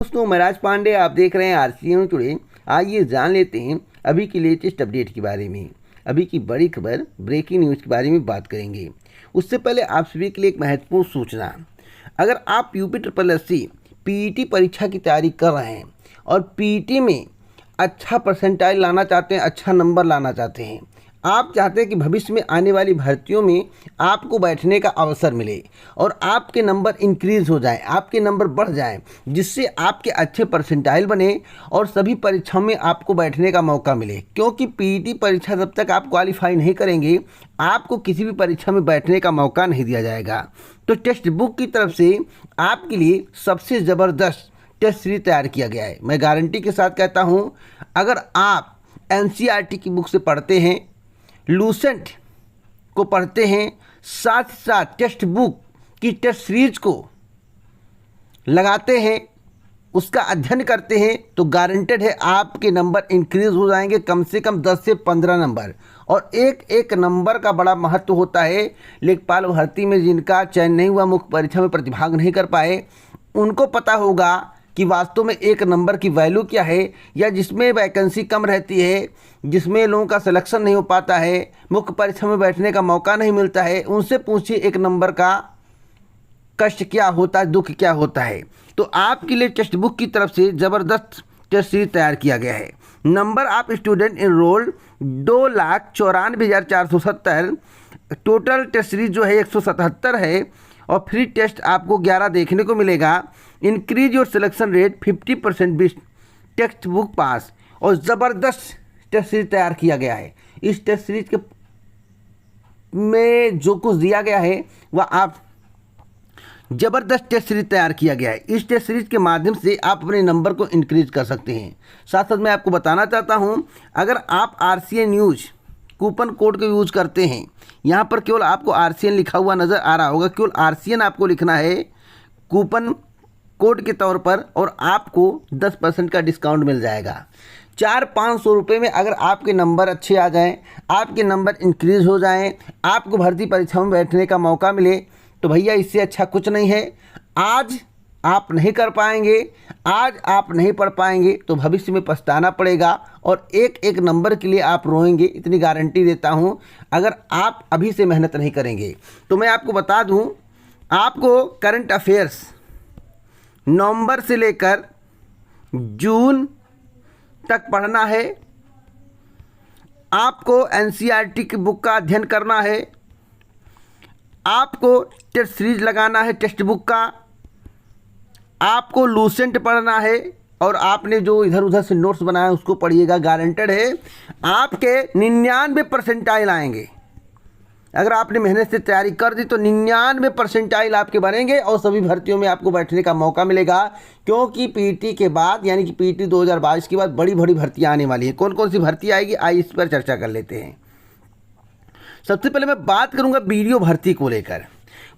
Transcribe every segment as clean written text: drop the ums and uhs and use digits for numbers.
दोस्तों, मैं राज पांडे, आप देख रहे हैं आरसीएन टुडे। आइए जान लेते हैं अभी की लेटेस्ट अपडेट के बारे में। अभी की बड़ी खबर, ब्रेकिंग न्यूज़ के बारे में बात करेंगे। उससे पहले आप सभी के लिए एक महत्वपूर्ण सूचना। अगर आप यूपी ट्रिपल एससी पीईटी परीक्षा की तैयारी कर रहे हैं और पीईटी में अच्छा परसेंटाइल लाना चाहते हैं, अच्छा नंबर लाना चाहते हैं, आप चाहते हैं कि भविष्य में आने वाली भर्तियों में आपको बैठने का अवसर मिले और आपके नंबर इंक्रीज़ हो जाएं, आपके नंबर बढ़ जाएं, जिससे आपके अच्छे परसेंटाइल बने और सभी परीक्षाओं में आपको बैठने का मौका मिले। क्योंकि पीईटी परीक्षा जब तक आप क्वालिफाई नहीं करेंगे, आपको किसी भी परीक्षा में बैठने का मौका नहीं दिया जाएगा। तो टेक्स्ट बुक की तरफ से आपके लिए सबसे ज़बरदस्त टेस्ट सीरीज तैयार किया गया है। मैं गारंटी के साथ कहता हूँ, अगर आप एनसीईआरटी की बुक से पढ़ते हैं, लूसेंट को पढ़ते हैं, साथ साथ टेक्स्ट बुक की टेस्ट सीरीज को लगाते हैं, उसका अध्ययन करते हैं, तो गारंटेड है आपके नंबर इंक्रीज हो जाएंगे, कम से कम 10 से 15 नंबर। और एक एक नंबर का बड़ा महत्व होता है। लेखपाल भर्ती में जिनका चयन नहीं हुआ, मुख्य परीक्षा में प्रतिभाग नहीं कर पाए, उनको पता होगा कि वास्तव में एक नंबर की वैल्यू क्या है, या जिसमें वैकेंसी कम रहती है, जिसमें लोगों का सिलेक्शन नहीं हो पाता है, मुख्य परीक्षा में बैठने का मौका नहीं मिलता है, उनसे पूछिए एक नंबर का कष्ट क्या होता है, दुख क्या होता है। तो आपके लिए टेक्स्ट बुक की तरफ से ज़बरदस्त टेस्ट सीरीज तैयार किया गया है। नंबर आप student enrolled 2,94,470, total test series जो है 177 है, और फ्री टेस्ट आपको 11 देखने को मिलेगा। Increase your selection rate 50% best text book pass, और ज़बरदस्त टेस्ट सीरीज तैयार किया गया है। इस टेस्ट सीरीज के में जो कुछ दिया गया है वह आप ज़बरदस्त टेस्ट सीरीज तैयार किया गया है। इस टेस्ट सीरीज के माध्यम से आप अपने नंबर को इंक्रीज कर सकते हैं। साथ साथ मैं आपको बताना चाहता हूं, अगर आप आरसीएन न्यूज़ कूपन कोड का यूज़ करते हैं, यहाँ पर केवल आपको आरसीएन लिखा हुआ नज़र आ रहा होगा, केवल आरसीएन आपको लिखना है कूपन कोड के तौर पर, और आपको 10% का डिस्काउंट मिल जाएगा। 400-500 रुपये में अगर आपके नंबर अच्छे आ जाएं, आपके नंबर इंक्रीज़ हो जाएं, आपको भर्ती परीक्षाओं में बैठने का मौका मिले, तो भैया इससे अच्छा कुछ नहीं है। आज आप नहीं कर पाएंगे, आज आप नहीं पढ़ पाएंगे, तो भविष्य में पछताना पड़ेगा, और एक एक नंबर के लिए आप रोएंगे, इतनी गारंटी देता हूं, अगर आप अभी से मेहनत नहीं करेंगे। तो मैं आपको बता दूं, आपको करंट अफेयर्स नवंबर से लेकर जून तक पढ़ना है, आपको एनसीईआरटी की बुक का अध्ययन करना है, आपको टेस्ट सीरीज लगाना है टेक्स्ट बुक का, आपको लूसेंट पढ़ना है, और आपने जो इधर उधर से नोट्स बनाया उसको पढ़िएगा। गारंटेड है आपके 99 परसेंटाइल आएंगे। अगर आपने मेहनत से तैयारी कर दी तो 99 परसेंटाइल आपके बनेंगे, और सभी भर्तियों में आपको बैठने का मौका मिलेगा। क्योंकि पीईटी के बाद, यानी कि पीईटी 2022 के बाद बड़ी बड़ी भर्तियाँ आने वाली है। कौन कौन सी भर्ती आएगी, आइए इस पर चर्चा कर लेते हैं। सबसे पहले मैं बात करूंगा वीडियो भर्ती को लेकर।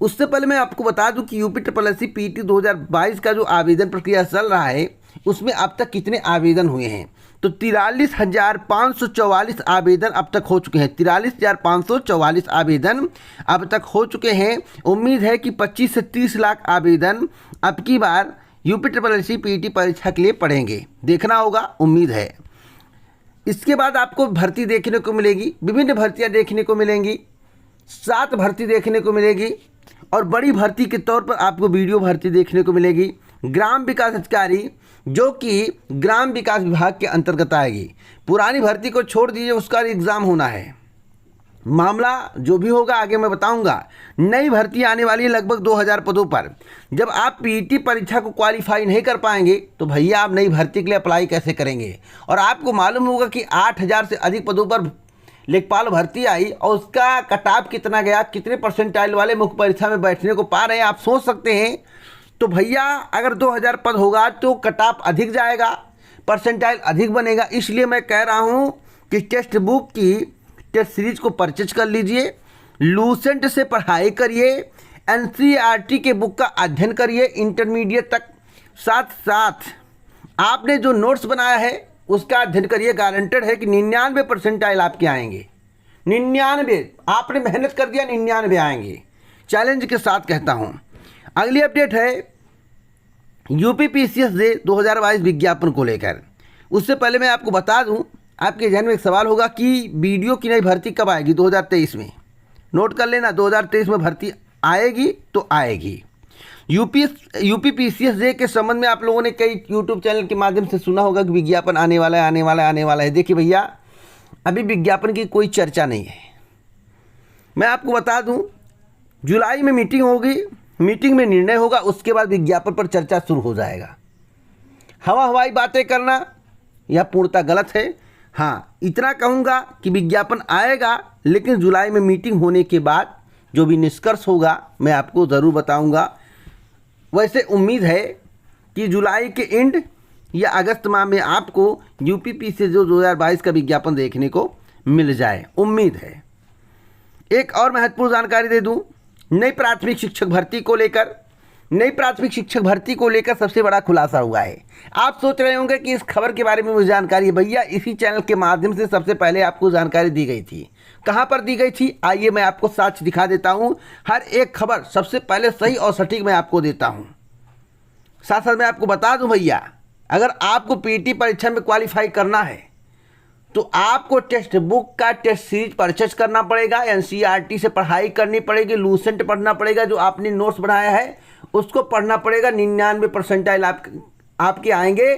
उससे पहले मैं आपको बता दूं कि यूपी ट्रिपल एससी पीईटी 2022 का जो आवेदन प्रक्रिया चल रहा है, उसमें अब तक कितने आवेदन हुए हैं, तो 43,544 आवेदन अब तक हो चुके हैं। 43,544 आवेदन अब तक हो चुके हैं। उम्मीद है कि 25 से 30 लाख आवेदन अब की बार यूपी ट्रिपल एससी पीईटी परीक्षा के लिए पढ़ेंगे। देखना होगा, उम्मीद है। इसके बाद आपको भर्ती देखने को मिलेगी, विभिन्न भर्तियां देखने को मिलेंगी, 7 भर्ती देखने को मिलेगी, और बड़ी भर्ती के तौर पर आपको वीडियो भर्ती देखने को मिलेगी। ग्राम विकास अधिकारी, जो कि ग्राम विकास विभाग के अंतर्गत आएगी। पुरानी भर्ती को छोड़ दीजिए, उसका एग्ज़ाम होना है। मामला जो भी होगा आगे मैं बताऊंगा। नई भर्ती आने वाली है लगभग 2000 पदों पर। जब आप पीईटी परीक्षा को क्वालिफाई नहीं कर पाएंगे, तो भैया आप नई भर्ती के लिए अप्लाई कैसे करेंगे। और आपको मालूम होगा कि 8000 से अधिक पदों पर लेखपाल भर्ती आई, और उसका कटाव कितना गया, कितने परसेंटाइल वाले मुख्य परीक्षा में बैठने को पा रहे हैं, आप सोच सकते हैं। तो भैया अगर 2000 पद होगा तो कटाव अधिक जाएगा, परसेंटाइल अधिक बनेगा। इसलिए मैं कह रहा हूं कि टेक्स्ट बुक की टेस्ट सीरीज को परचेज कर लीजिए, लूसेंट से पढ़ाई करिए, एनसीईआरटी के बुक का अध्ययन करिए इंटरमीडिएट तक, साथ साथ आपने जो नोट्स बनाया है उसका अध्ययन करिए। गारंटेड है कि 99 परसेंटाइल आपके आएंगे। 99, आपने मेहनत कर दिया, 99 आएंगे। चैलेंज के साथ कहता हूं। अगली अपडेट है यूपी पीसीएस जे 2022 विज्ञापन को लेकर। उससे पहले मैं आपको बता दूं, आपके ज़हन में एक सवाल होगा कि वीडियो की नई भर्ती कब आएगी 2023 में। नोट कर लेना, 2023 में भर्ती आएगी तो आएगी। यूपी पीसीएस जे के संबंध में आप लोगों ने कई यूट्यूब चैनल के माध्यम से सुना होगा कि विज्ञापन आने वाला है, आने वाला है, आने वाला है। देखिए भैया, अभी विज्ञापन की कोई चर्चा नहीं है। मैं आपको बता दूं, जुलाई में मीटिंग होगी, मीटिंग में निर्णय होगा, उसके बाद विज्ञापन पर चर्चा शुरू हो जाएगा। हवाई बातें करना यह पूर्णतः गलत है। हाँ, इतना कहूँगा कि विज्ञापन आएगा, लेकिन जुलाई में मीटिंग होने के बाद जो भी निष्कर्ष होगा मैं आपको ज़रूर बताऊँगा। वैसे उम्मीद है कि जुलाई के एंड या अगस्त माह में आपको यूपी से जो 2022 का विज्ञापन देखने को मिल जाए, उम्मीद है। एक और महत्वपूर्ण जानकारी दे दूं, नई प्राथमिक शिक्षक भर्ती को लेकर सबसे बड़ा खुलासा हुआ है। आप सोच रहे होंगे कि इस खबर के बारे में मुझे जानकारी है। भैया, इसी चैनल के माध्यम से सबसे पहले आपको जानकारी दी गई थी। कहां पर दी गई थी, आइए मैं आपको साक्ष्य दिखा देता हूं। हर एक खबर सबसे पहले सही और सटीक मैं आपको देता हूं। साथ साथ मैं आपको बता दूं भैया, अगर आपको पीटी परीक्षा में क्वालिफाई करना है तो आपको टेक्स्ट बुक का टेस्ट सीरीज परचेज करना पड़ेगा, एनसीईआरटी से पढ़ाई करनी पड़ेगी, लूसेंट पढ़ना पड़ेगा, जो आपने नोट्स बनाया है उसको पढ़ना पड़ेगा। 99 परसेंटाइल आपके आएंगे।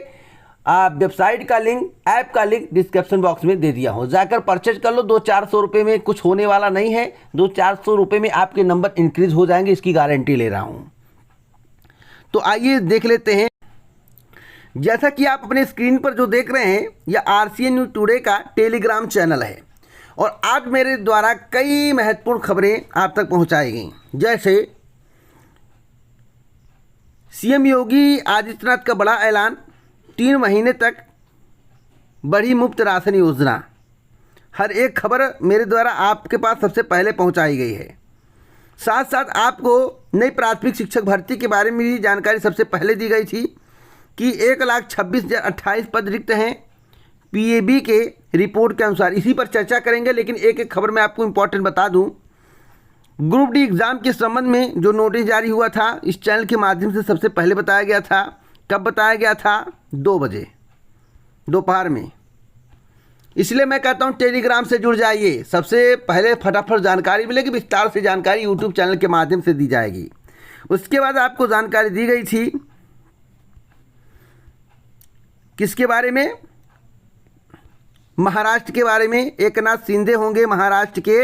वेबसाइट का लिंक, ऐप का लिंक डिस्क्रिप्शन बॉक्स में दे दिया हो, जाकर परचेज कर लो। 200-400 रुपये में कुछ होने वाला नहीं है। 200-400 रुपये में आपके नंबर इंक्रीज हो जाएंगे, इसकी गारंटी ले रहा हूँ। तो आइए देख लेते हैं। जैसा कि आप अपने स्क्रीन पर जो देख रहे हैं, यह आरसीएन न्यूज़ टुडे का टेलीग्राम चैनल है और आज मेरे द्वारा कई महत्वपूर्ण खबरें आप तक पहुंचाई गई। जैसे सीएम योगी आदित्यनाथ का बड़ा ऐलान, 3 महीने तक बढ़ी मुफ्त राशन योजना। हर एक खबर मेरे द्वारा आपके पास सबसे पहले पहुंचाई गई है। साथ साथ आपको नई प्राथमिक शिक्षक भर्ती के बारे में भी जानकारी सबसे पहले दी गई थी कि 1,26,028 पद रिक्त हैं पीएबी के रिपोर्ट के अनुसार। इसी पर चर्चा करेंगे, लेकिन एक एक खबर मैं आपको इम्पोर्टेंट बता दूं। ग्रुप डी एग्ज़ाम के संबंध में जो नोटिस जारी हुआ था, इस चैनल के माध्यम से सबसे पहले बताया गया था। कब बताया गया था? 2 बजे दोपहर में। इसलिए मैं कहता हूँ टेलीग्राम से जुड़ जाइए, सबसे पहले फटाफट जानकारी मिलेगी। विस्तार से जानकारी यूट्यूब चैनल के माध्यम से दी जाएगी। उसके बाद आपको जानकारी दी गई थी किसके बारे में? महाराष्ट्र के बारे में। एकनाथ शिंदे होंगे महाराष्ट्र के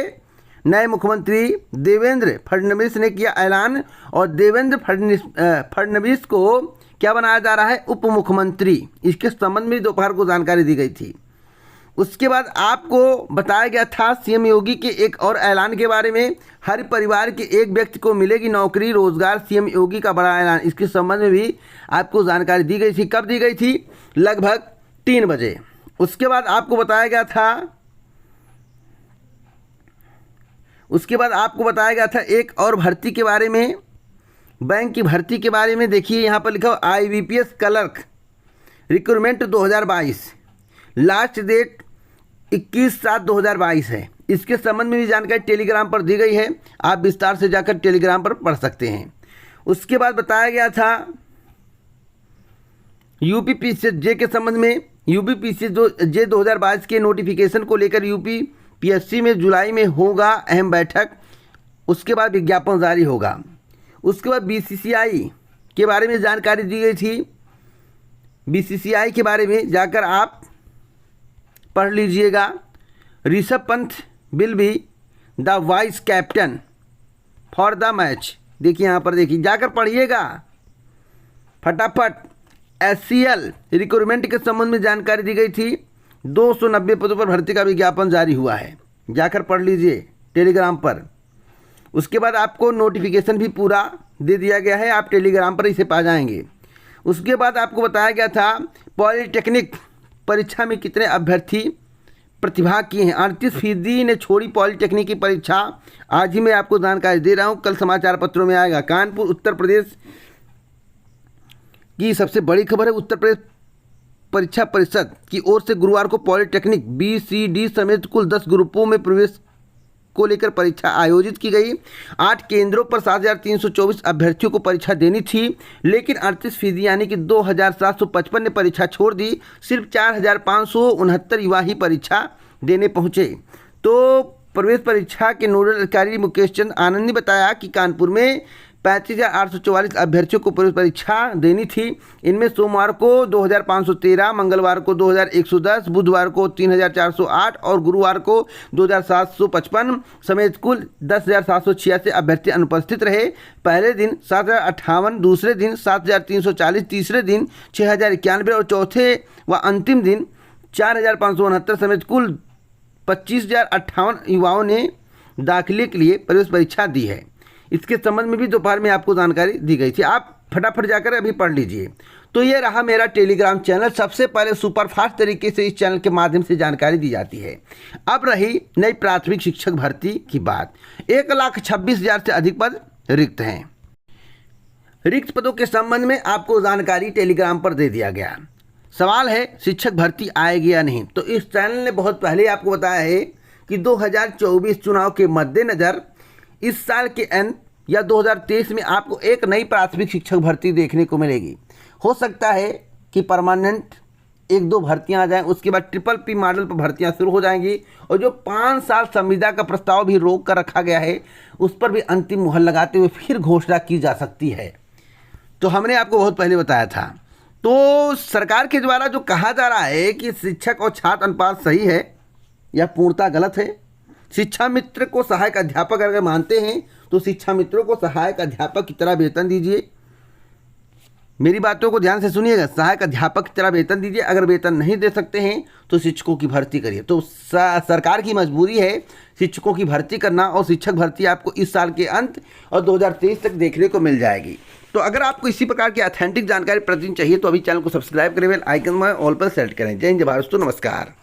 नए मुख्यमंत्री। देवेंद्र फडणवीस ने किया ऐलान और देवेंद्र फडणवीस को क्या बनाया जा रहा है? उप मुख्यमंत्री। इसके संबंध में दोपहर को जानकारी दी गई थी। उसके बाद आपको बताया गया था सीएम योगी के एक और ऐलान के बारे में। हर परिवार के एक व्यक्ति को मिलेगी नौकरी रोजगार, सीएम योगी का बड़ा ऐलान। इसके संबंध में भी आपको जानकारी दी गई थी। कब दी गई थी? लगभग 3 बजे। उसके बाद आपको बताया गया था एक और भर्ती के बारे में, बैंक की भर्ती के बारे में। देखिए यहाँ पर लिखा IBPS clerk recruitment 2022, last date 21/7/2022 है। इसके संबंध में भी जानकारी टेलीग्राम पर दी गई है, आप विस्तार से जाकर टेलीग्राम पर पढ़ सकते हैं। उसके बाद बताया गया था यूपी पीसीएस जे के संबंध में। यूपी पीसीएस जे 2022 के नोटिफिकेशन को लेकर यूपी पीएससी में जुलाई में होगा अहम बैठक। उसके बाद विज्ञापन जारी होगा। उसके बाद बीसीसीआई के बारे में जानकारी दी गई थी। बीसीसीआई के बारे में जाकर आप पढ़ लीजिएगा। Rishabh Pant will be the vice captain for the match. देखिए यहाँ पर, देखिए जाकर पढ़िएगा फटाफट। SCL रिक्रूटमेंट के संबंध में जानकारी दी गई थी। 290 पदों पर भर्ती का विज्ञापन जारी हुआ है, जाकर पढ़ लीजिए टेलीग्राम पर। उसके बाद आपको नोटिफिकेशन भी पूरा दे दिया गया है, आप टेलीग्राम पर इसे पा जाएंगे। उसके बाद आपको बताया गया था पॉलिटेक्निक परीक्षा में कितने अभ्यर्थी प्रतिभाग किए हैं। 38% ने छोड़ी पॉलिटेक्निक की परीक्षा। आज ही मैं आपको जानकारी दे रहा हूँ, कल समाचार पत्रों में आएगा। कानपुर उत्तर प्रदेश की सबसे बड़ी खबर है। उत्तर प्रदेश परीक्षा परिषद की ओर से गुरुवार को पॉलिटेक्निक BCD समेत कुल 10 ग्रुपों में प्रवेश को लेकर परीक्षा आयोजित की गई। 8 केंद्रों पर 7,324 अभ्यर्थियों को परीक्षा देनी थी, लेकिन 38% यानी कि 2,755 ने परीक्षा छोड़ दी। सिर्फ 4,569 युवा ही परीक्षा देने पहुंचे। तो प्रवेश परीक्षा के नोडल अधिकारी मुकेश चंद आनंद ने बताया कि कानपुर में 35,844 अभ्यर्थियों को प्रवेश परीक्षा देनी थी। इनमें सोमवार को 2,513, मंगलवार को 2,110, बुधवार को 3,408 और गुरुवार को 2,755 समेत कुल 10,786 अभ्यर्थी अनुपस्थित रहे। पहले दिन 7,058, दूसरे दिन 7,340, तीसरे दिन 6,091 और चौथे व अंतिम दिन 4,569 समेत कुल 25,058 युवाओं ने दाखिले के लिए प्रवेश परीक्षा दी है। इसके संबंध में भी दोपहर में आपको जानकारी दी गई थी, आप फटाफट जाकर अभी पढ़ लीजिए। तो ये रहा मेरा टेलीग्राम चैनल। सबसे पहले सुपरफास्ट तरीके से इस चैनल के माध्यम से जानकारी दी जाती है। अब रही नई प्राथमिक शिक्षक भर्ती की बात। 1,26,000 से अधिक पद रिक्त हैं। रिक्त पदों के संबंध में आपको जानकारी टेलीग्राम पर दे दिया गया। सवाल है शिक्षक भर्ती आएगी या नहीं। तो इस चैनल ने बहुत पहले आपको बताया है कि 2024 चुनाव के मद्देनज़र इस साल के अंत या 2023 में आपको एक नई प्राथमिक शिक्षक भर्ती देखने को मिलेगी। हो सकता है कि परमानेंट 1-2 भर्तियां आ जाएं, उसके बाद PPP मॉडल पर भर्तियां शुरू हो जाएंगी और जो 5 साल संविदा का प्रस्ताव भी रोक कर रखा गया है उस पर भी अंतिम मुहर लगाते हुए फिर घोषणा की जा सकती है। तो हमने आपको बहुत पहले बताया था। तो सरकार के द्वारा जो कहा जा रहा है कि शिक्षक और छात्र अनुपात सही है, यह पूर्णतः गलत है। शिक्षा मित्र को सहायक अध्यापक अगर मानते हैं तो शिक्षा मित्रों को सहायक अध्यापक की तरह वेतन दीजिए। मेरी बातों को ध्यान से सुनिएगा, सहायक अध्यापक की तरह वेतन दीजिए। अगर वेतन नहीं दे सकते हैं तो शिक्षकों की भर्ती करिए। तो सरकार की मजबूरी है शिक्षकों की भर्ती करना, और शिक्षक भर्ती आपको इस साल के अंत और 2023 तक देखने को मिल जाएगी। तो अगर आपको इसी प्रकार की ऑथेंटिक जानकारी प्रतिदिन चाहिए तो अभी चैनल को सब्सक्राइब करें, बेल आइकन में ऑल पर सेलेक्ट करें। जय हिंद, जय भारत दोस्तों, नमस्कार।